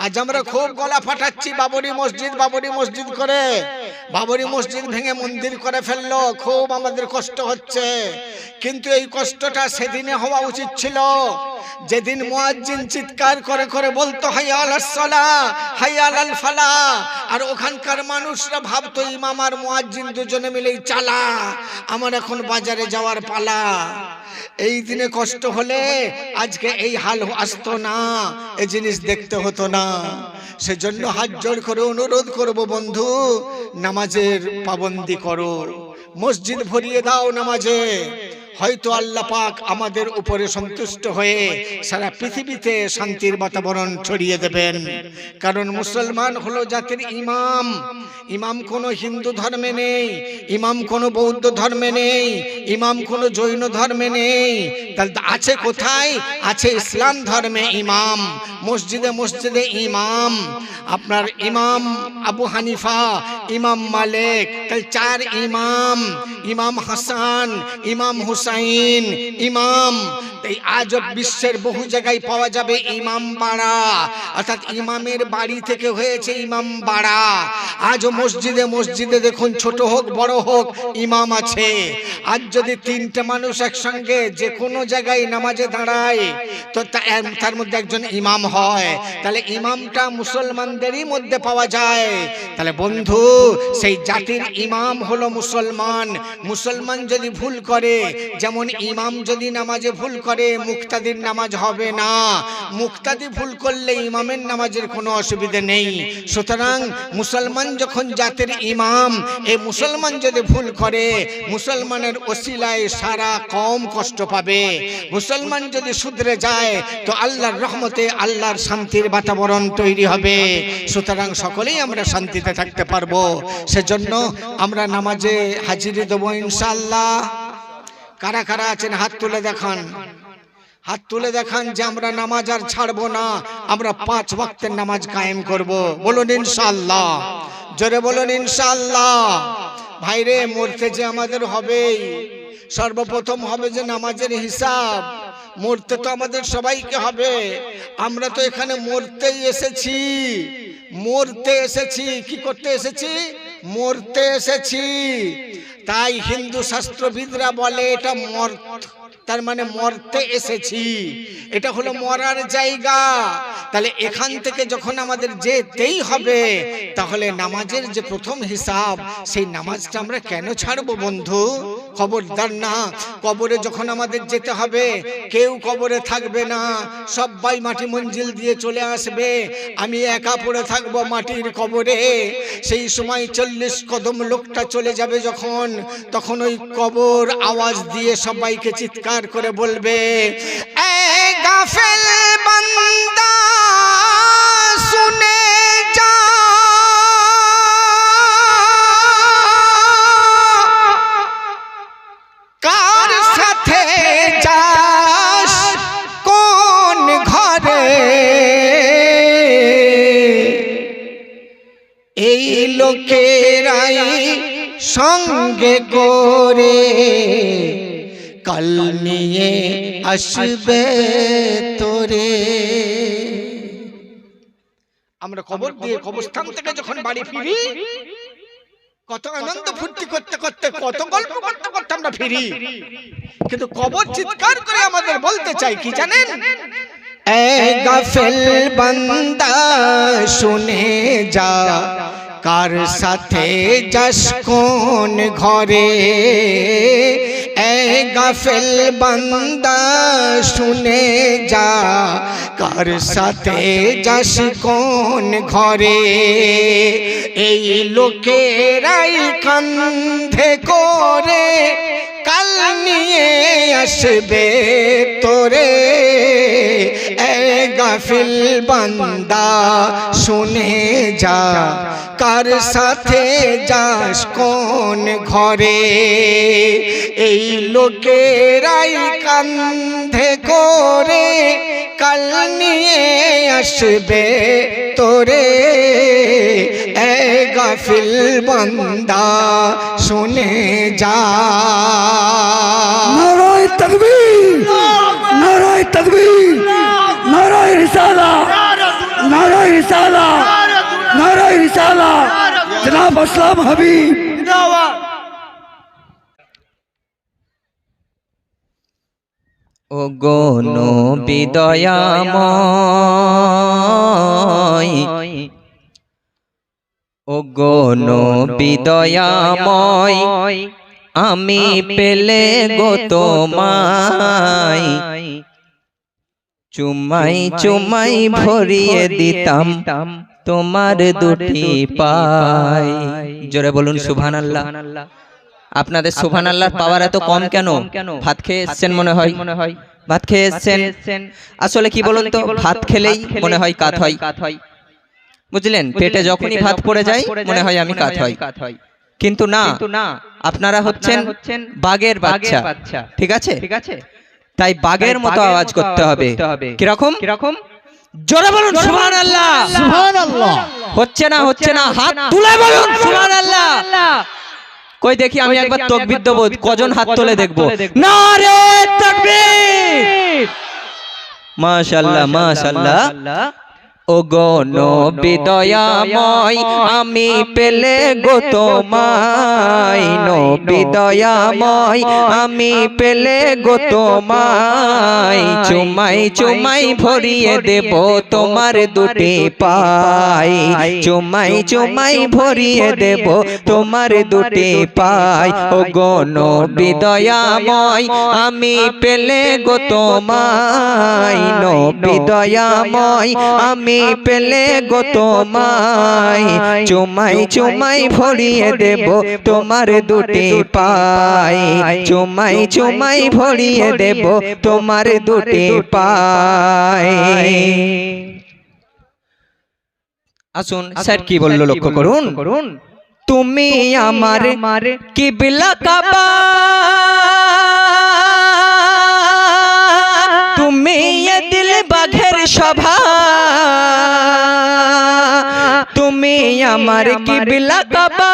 আজ আমরা খুব গলা ফাটাচ্ছি বাবরি মসজিদ করে, বাবরি মসজিদ ভেঙে মন্দির করে ফেললো, খুব আমাদের কষ্ট হচ্ছে। কিন্তু এই কষ্টটা সেদিনে হওয়া উচিত ছিল যেদিন মুয়াজ্জিন চিৎকার করে করে বলতো হাইয়া আলাস সালাহ হাইয়া আলাল ফালাহ, আর ওখানকার মানুষরা ভাবতো ইমাম আর মুয়াজ্জিন দুজনে মিলেই চালা, আমার এখন বাজারে যাওয়ার পালা। এই দিনে কষ্ট হলে আজকে এই হাল আসতো না, এই জিনিস দেখতে হতো না। সেজন্য হাত জোড় করে অনুরোধ করব বন্ধু, নামাজের পাবন্দি করো, মসজিদ ভরিয়ে দাও নামাজে। হয়তো আল্লাহ পাক আমাদের উপরে সন্তুষ্ট হয়ে সারা পৃথিবীতে শান্তির বাতাবরণ ছড়িয়ে দেবেন। কারণ মুসলমান হলো জাতির ইমাম। ইমাম কোনো হিন্দু ধর্মে নেই, ইমাম কোনো বৌদ্ধ ধর্মে নেই, ইমাম কোনো জৈন ধর্মে নেই। তাহলে আছে কোথায়? আছে ইসলাম ধর্মে ইমাম, মসজিদে মসজিদে ইমাম। আপনার ইমাম আবু হানিফা, ইমাম মালিক, তাহলে চার ইমাম, ইমাম হাসান, ইমাম হুসাইন, ইমাম। তাই আজ বিশ্বের বহু জায়গায় পাওয়া যাবে ইমাম বাড়া, অর্থাৎ ইমামের বাড়ি থেকে হয়েছে ইমাম বাড়া। আজও মসজিদে মসজিদে দেখুন, ছোট হোক বড় হোক, ইমাম আছে। আজ যদি তিনটে মানুষ একসঙ্গে যে কোনো জায়গায় নামাজে দাঁড়ায় তো তার মধ্যে একজন ইমাম হয়, তাহলে ইমামটা মুসলমানদেরই মধ্যে পাওয়া যায়। তাহলে বন্ধু, সেই জাতির ইমাম হলো মুসলমান। মুসলমান যদি ভুল করে, যেমন ইমাম যদি নামাজে ভুল করে, মুক্তাদির নামাজ হবে না। মুক্তাদি ভুল করলে ইমামের নামাজের কোনো অসুবিধা নেই। সুতরাং মুসলমান যখন জাতির ইমাম, এই মুসলমান যদি ভুল করে, মুসলমানের ওসিলায় সারা কওম কষ্ট পাবে। মুসলমান যদি শুধরে যায় তো আল্লাহর রহমতে আল্লাহর শান্তির বাতাবরণ তৈরি হবে। সুতরাং সকলেই আমরা শান্তিতে থাকতে পারবো। সেজন্য আমরা নামাজে হাজিরি দেবো ইনশাআল্লাহ। কারা কারা আছেন হাত তুলে দেখান, হাত তুলে দেখান যে আমরা নামাজ আর ছাড়বো না, আমরা 5 ওয়াক্তের নামাজ কায়েম করব। বলুন ইনশাআল্লাহ, জোরে বলুন ইনশাআল্লাহ। ভাইরে, মরতে যে আমাদের হবেই, সর্বপ্রথম হবে যে নামাজের হিসাব। মরতে তো আমাদের সবাইকে হবে। আমরা তো এখানে মরতেই এসেছি, মরতে এসেছি। কি করতে এসেছি? মরতে এসেছি। তাই হিন্দু শাস্ত্রবিদরা বলে এটা তার মানে মরতে এসেছি, এটা হলো মরার জায়গা। তাহলে এখান থেকে যখন আমাদের যেতেই হবে, তাহলে নামাজের যে প্রথম হিসাব, সেই নামাজটা আমরা কেন ছাড়বো বন্ধু? খবরদার না। কবরে যখন আমাদের যেতে হবে, কেউ কবরে থাকবে না, সবাই মাটি মঞ্জিল দিয়ে চলে আসবে। আমি একা পড়ে থাকবো মাটির কবরে। সেই সময় 40 কদম লোকটা চলে যাবে যখন, তখন ওই কবর আওয়াজ দিয়ে সবাইকে চিৎকার করে বলবে, এ গাফেল বান্দা শুনে যা, কার সাথে যাস কোন ঘরে, এই লোকেরাই সঙ্গে করে কাল নিয়ে আসবে তোরে। আমরা কবর দিয়ে কবরস্থান থেকে যখন বাড়ি ফিরি, কত আনন্দ ফুর্তি করতে করতে, কত গল্প করতে করতে আমরা ফিরি। কিন্তু কবর চিৎকার করে আমাদের বলতে চাই কি জানেন? এ গাফেল বান্দা শুনে যা, কার সাথে যাস কোন ঘরে। এ গাফেল বান্দা শুনে যা, কার সাথে যাস কোন ঘরে। এই লোকেরাই কান্ধে করে কাল নিয়ে আসবে তোরে। এ গাফিল বান্দা শুনে যা, কার সাথে যাস কোন ঘরে। এই লোকেরাই কান্ধে করে কাল নিয়ে আসবে তোরে। এ গাফিল বান্দা শুনে যা। নারায়ে তাকবীর, নারায়ে তাকবীর, নারায়ে রিসালাত, নারায়ে रिसालत, नारे रिसालत, जनाब असलम हबीब। ও গো নবী দয়াময়, ও গো নবী দয়াময়, আমি পেলে গো তোমায় চুমাই চুমাই ভরিয়ে দিতাম তোমার দুটি পায়। জোরে বলুন সুবহানাল্লাহ। আপনাদের সুবহানাল্লাহর পাওয়ার এত কম কেন? ভাত খেয়ে এসেছেন মনে হয়, ভাত খেয়ে এসেছেন। আসলে কি বলুন তো, ভাত খেলেই মনে হয় কাত হয়, বুঝলেন? পেটে যখনই ভাত পড়ে যায় মনে হয় আমি কাত হয়, কিন্তু না, আপনারা হচ্ছেন বাঘের বাচ্চা, ঠিক আছে? তাই বাঘের মতো আওয়াজ করতে হবে। কিরকম? জোরে বলুন সুবহানাল্লাহ। সুবহানাল্লাহ। হচ্ছে না, হচ্ছে না, হাত তুলে বলুন সুবহানাল্লাহ। কই দেখি আমি একবার তাকবীর দেব, কজন হাত তুলে দেখবো। নারে তাকবীর। মাশাআল্লাহ মাশাআল্লাহ। ও গো নবী দয়াময়, আমি পেলে গো তোমায়, নবী দয়াময়, আমি পেলে গো তোমায় চুমাই চুমাই ভরিয়ে দেব তোমার দুটি পায়, চুমাই চুমাই ভরিয়ে দেব তোমার দুটি পায়। ও গো নবী দয়াময়, আমি পেলে গো তোমায়, নবী দয়াময়, আমি পেলে গো তোমায় চুমাই চুমাই ভরিয়ে দেব তোমার দুটি পায়, চুমাই চুমাই ভরিয়ে দেব তোমার দুটি পায়। আসুন স্যার কি বলল লক্ষ্য করুন। তুমি আমার কিবলা কাবা, তুমি এ দিল বাঘের সভা, তুমি আমার কিবলা কাবা,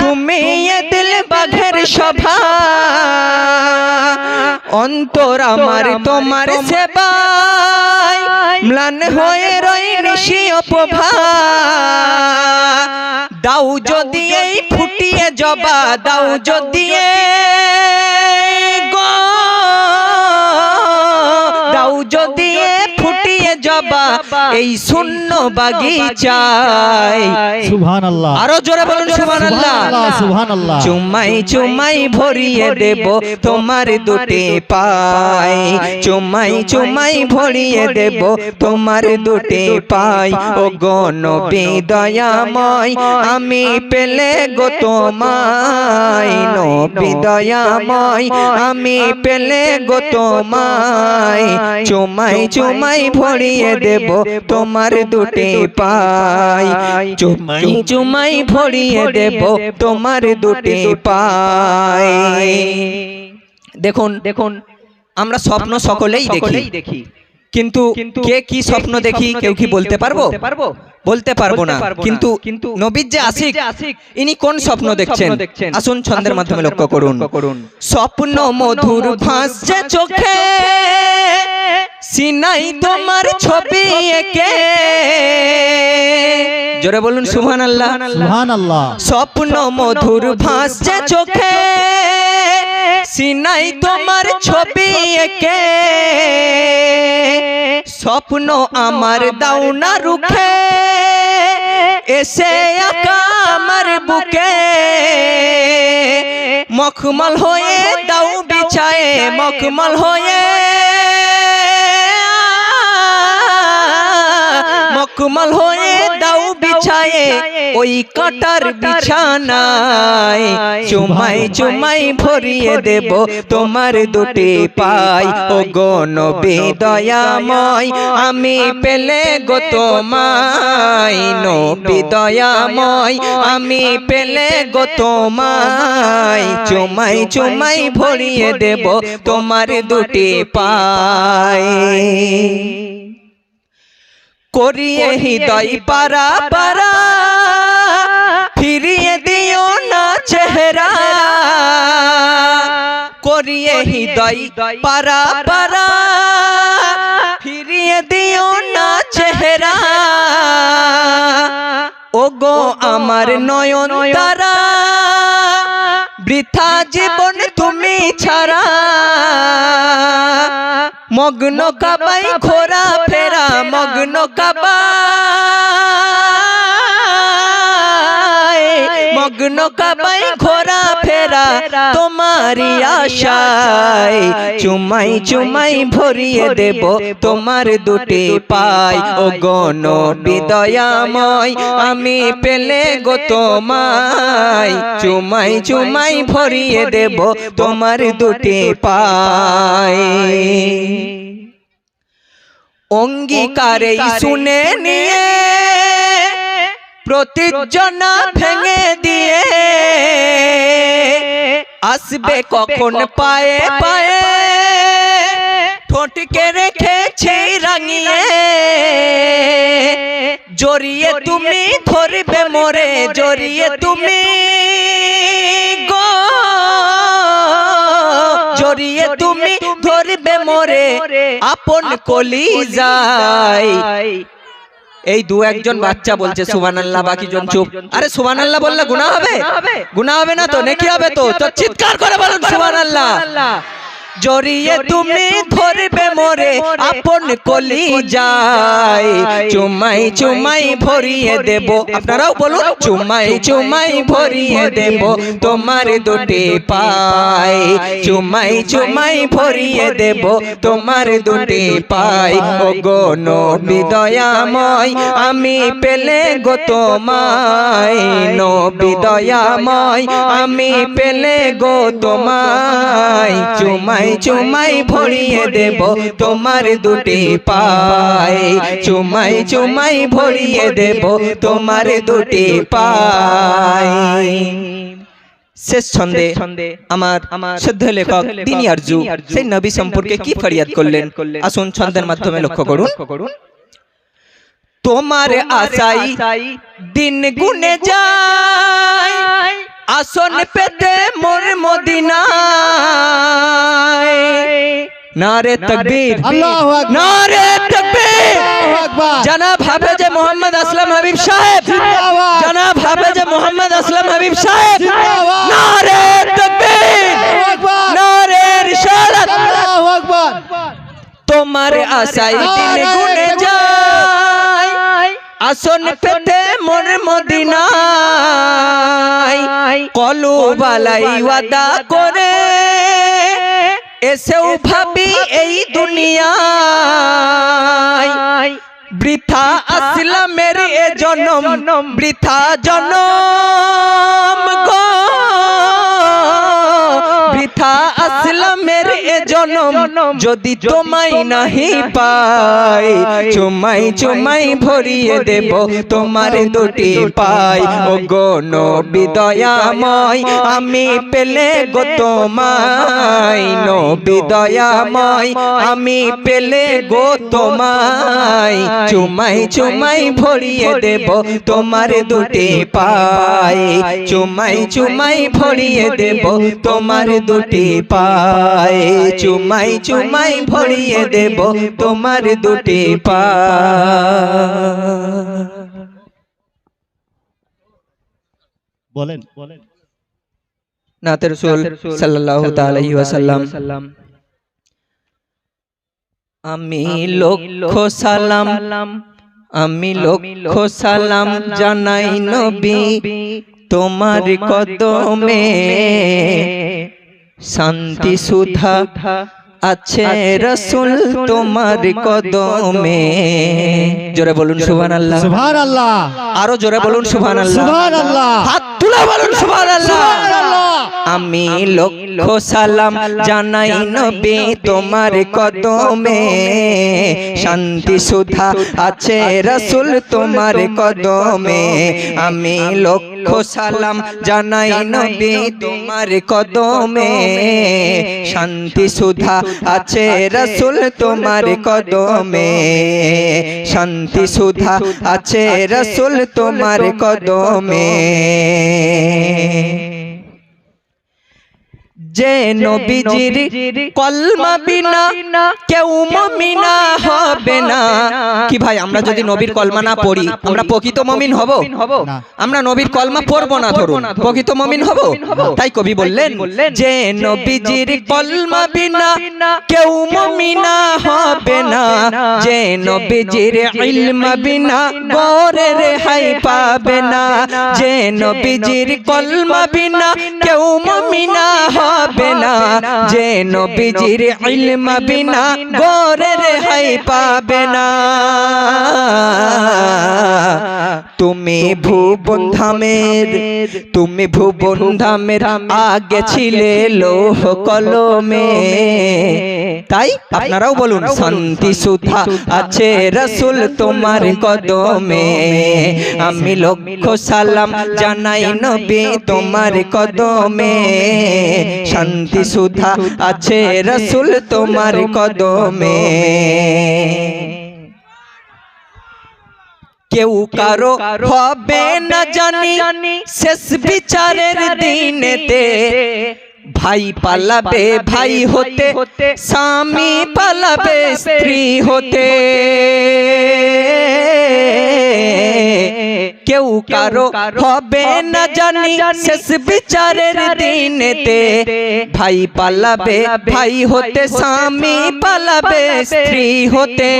তুমি এ দিল বাঘের সভা, অন্তর আমার তোমার সেবায় ম্লান হয়ে রয়ে নিশি অপভা, দাও যদি এই ফুটিয়ে জবা, দাও যদি দাও যদি ফুটিয়ে জবা এই শূন্য বাগিচায়। সুবহানাল্লাহ। আরো জোরে বলুন সুবহানাল্লাহ। সুবহানাল্লাহ। চুমাই চুমাই ভরিয়ে দেব তোমার দুটি পায়, চুমাই চুমাই ভরিয়ে দেব তোমার দুটি পায়। ও গো নবী দয়াময়, আমি পেলে গো তোমায়, নবী দয়াময়, আমি পেলে গো তোমায় চুমাই চুমাই ভরিয়ে দেব তোমার দুটি পায়, চুমাই চুমাই ভরিয়ে দেব তোমার দুটি পায়। দেখুন দেখুন, আমরা স্বপ্ন সকলেই দেখি, কিন্তু কে কি স্বপ্ন দেখি কেউ কি বলতে পারবো? বলতে পারবো না। কিন্তু নবীর যে আশিক, ইনি কোন স্বপ্ন দেখছেন? আসুন ছন্দের মাধ্যমে লক্ষ্য করুন। স্বপ্ন মধুর ভাসছে চোখে, সিনাই তোমার ছবি এঁকে, জোরে বলুন সুবহানাল্লাহ। সুবহানাল্লাহ। স্বপ্ন মধুর ভাসছে চোখে, সিনাই তোমার ছবি এঁকে, স্বপ্ন আমার দাও না রুখে, এসে আকা আমার বুকে, মখমল হয়ে দাও বিছায়ে, মখমল হয়ে, মখমল হয়ে দাও বিছায়ে ওই কাটার বিছানায়, চুমাই চুমাই ভরিয়ে দেব তোমার দুটি পায়। ও গো নবী দয়াময়, আমি পেলে গো তোমায়, নবী দয়াময়, আমি পেলে গো তোমায় চুমাই চুমাই ভরিয়ে দেব তোমার দুটি পায়। করিয়ে হৃদয় পারা পারা, ফিরিয়ে দিও না চেহারা, করিয়ে হৃদয় পারা পারা, ফিরিয়ে দিও না চেহারা, হেরা ও গো আমার নয়ন তারা বৃথা জীবন তুমি ছাড়া মগ্ন কাবাই ঘোরা ফেরা মগ্ন কাবাই ঘোরা ফেরা তোমারি আশায় চুমাই চুমাই ভরিয়ে দেব তোমার দুটি পায় ও গণ বিদয়াময় আমি পেলে গো তোমায় চুমাই চুমাই ভরিয়ে দেব তোমার দুটি পায় অঙ্গীকারে শুনে নিয়ে প্রতিজ্ঞা ভেঙে দিয়ে আসবে কখন পায়ে পায়ে ঠোঁটকে রেখেছি রাঙিয়ে জড়িয়ে তুমি ধরবে মোরে জড়িয়ে তুমি গো জড়িয়ে তুমি ধরবে মোরে আপন কলিজায় এই দু একজন বাচ্চা বলছে সুবহানাল্লাহ বাকি জন চুপ আরে সুবহানাল্লাহ বললে গুনাহ হবে গুনাহ হবে না তো নেকি হবে তো চিৎকার করে বলুন সুবহানাল্লাহ জড়িয়ে তুমি ধরবে মোরে আপন কলিজায় চুমাই চুমাই ভরিয়ে দেব আপনারাও বলুন চুমাই চুমাই ভরিয়ে দেব তোমার দুটি পায় চুমাই চুমাই ভরিয়ে দেব তোমার দুটি পায় ও গো নবী দয়াময় আমি পেলে গো তোমায় নবী দয়াময় আমি পেলে গো তোমায় চুমাই চুমাই ভরিয়ে দেব তোমার দুটি পায় চুমাই চুমাই ভরিয়ে দেব তোমার দুটি পায় শেষ ছন্দে আমার শুদ্ধ লেখক দিনী আরজু সেই নবী সম্পর্কে কি ফরিয়াদ করলেন আসুন ছন্দের মাধ্যমে লক্ষ্য করুন তোমার আশাই দিন গুনে যায় আসন পেতে মোর মদিনায় নারে তাকবীর আল্লাহু আকবার নারে তাকবীর আল্লাহু আকবার জনাব হাফেজ মোহাম্মদ আসলাম হাবিব সাহেব জিন্দাবাদ জনাব হাফেজ মোহাম্মদ আসলাম হাবিব সাহেব জিন্দাবাদ নারে তাকবীর আল্লাহু আকবার নারে রিসালাত আল্লাহু আকবার তোমার আশাই দিন গুনে যায় আসন পেতে মোর মদিনায় কলু বালাই ওয়াদা করে এসেও ভাবি এই দুনিয়ায় বৃথা আসলামের এ জনম বৃথা জনম গো বৃথা আসলামের এ জনম যদি তোমায় নাহি পাই চুমাই চুমাই ভরিয়ে দেব তোমার দুটি পাই ও গো নবী দয়াময় আমি পেলে গো তোমায় নবী দয়াময় আমি পেলে গো তোমায় চুমাই চুমাই ভরিয়ে দেব তোমার দুটি পাই চুমাই চুমাই ভরিয়ে দেব তোমার দুটি পাই চুমাই চুমাই ভরিয়ে দেব তোমার দুটি পাই বলেন নাতে রাসূল সাল্লাল্লাহু তাআলা আলাইহি ওয়াসাল্লাম আমি লক্ষ সালাম আমি লক্ষ সালাম জানাই নবী তোমার কদমে শান্তি সুধা আছে রাসূল তোমার কদমে জোরে বলুন সুবহানাল্লাহ সুবহানাল্লাহ আরো জোরে বলুন সুবহানাল্লাহ সুবহানাল্লাহ হাত তুলে বলুন সুবহানাল্লাহ আমি লক্ষ সালাম জানাই নবী তোমার কদমে শান্তি সুধা আছে রাসূল তোমার কদমে আমি লক্ষ সালাম জানাই নবী তোমার কদমে শান্তি সুধা আছে রাসূল তোমার কদমে শান্তি সুধা আছে রাসূল তোমার কদমে যে নবীজির কলমা বিনা কেউ মুমিনা হবে না। কি ভাই, আমরা যদি নবীর কলমা না পড়ি আমরা প্রকৃত মুমিন হব? না। আমরা নবীর কলমা পড়বো না, ধরুন প্রকৃত মুমিন হব? তাই কবি বললেন যে নবীজির কলমা বিনা কেউ মুমিনা হবে না, যে নবীজির ইলম বিনা গোরে রেহাই পাবে না, যে নবীজির কলমা বিনা কেউ মুমিনা হবে না, যে নবীজির ইলম বিনা গোরে রেহাই পাবে না। তুমি ভুবন ধামের আগে ছিলে লৌহ কলমে। তাই আপনারাও বলুন, শান্তি সুধা আছে রসুল তোমার কদমে। আমি লক্ষ সালাম জানাই নবী তোমার কদমে, শান্তি সুধা আছে রসুল তোমার কদমে। কেউ কারো হবে না জানি শেষ বিচারের দিনেতে, ভাই পালাবে ভাই হতে, স্বামী পালাবে স্ত্রী হতে। কেউ কারো হবে না জানি শেষ বিচারের দিনেতে, ভাই পালাবে ভাই হতে, স্বামী পালাবে স্ত্রী হতে।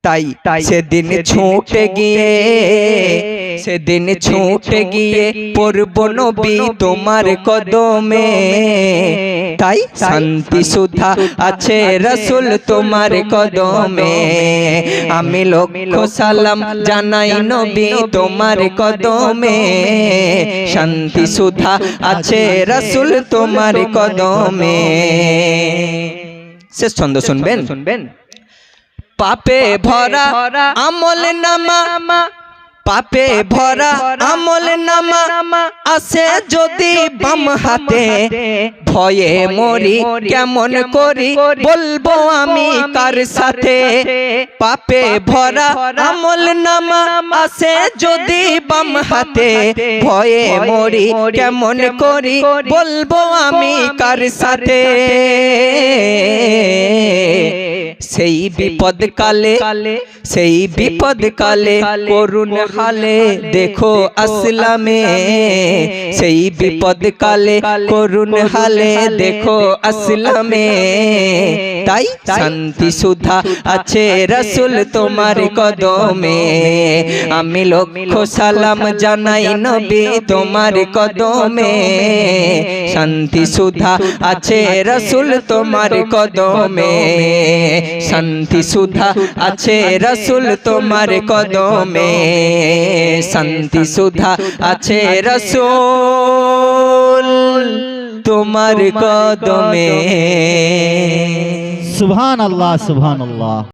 তাই সেদিন ছুটে গিয়ে পড়ব নবী তোমার কদমে। তাই শান্তি সুধা আছে রসুল তোমার কদমে। আমি লক্ষ সালাম জানাই নবী তোমার কদমে, শান্তি সুধা আছে রসুল তোমার কদমে। শেষ ছন্দ শুনবেন। পাপে ভরা আমল নামা, পাপে ভরা আমল নামা আসে যদি বাম হাতে, ভয়ে মরি কেমন করি বলবো আমি কার সাথে। পাপে ভরা আমল নামা আসে যদি বাম হাতে, ভয়ে মরি কেমন করি বলবো আমি কার সাথে। সেই বিপদ কালে করুণ হালে দেখো আসলামে, সেই বিপদ কালে করুণ হালে দেখো আসলামে। তাই শান্তি সুধা আছে রসুল তোমার কদমে। আমি লক্ষ সালাম জানাই নবী তোমার কদমে, শান্তি সুধা আছে রসুল তোমার কদমে, শান্তি সুধা আছে রসুল তোমার কদমে, শান্তি সুধা আছে রসুল তোমার কদমে। সুবহান আল্লাহ, সুবহান আল্লাহ।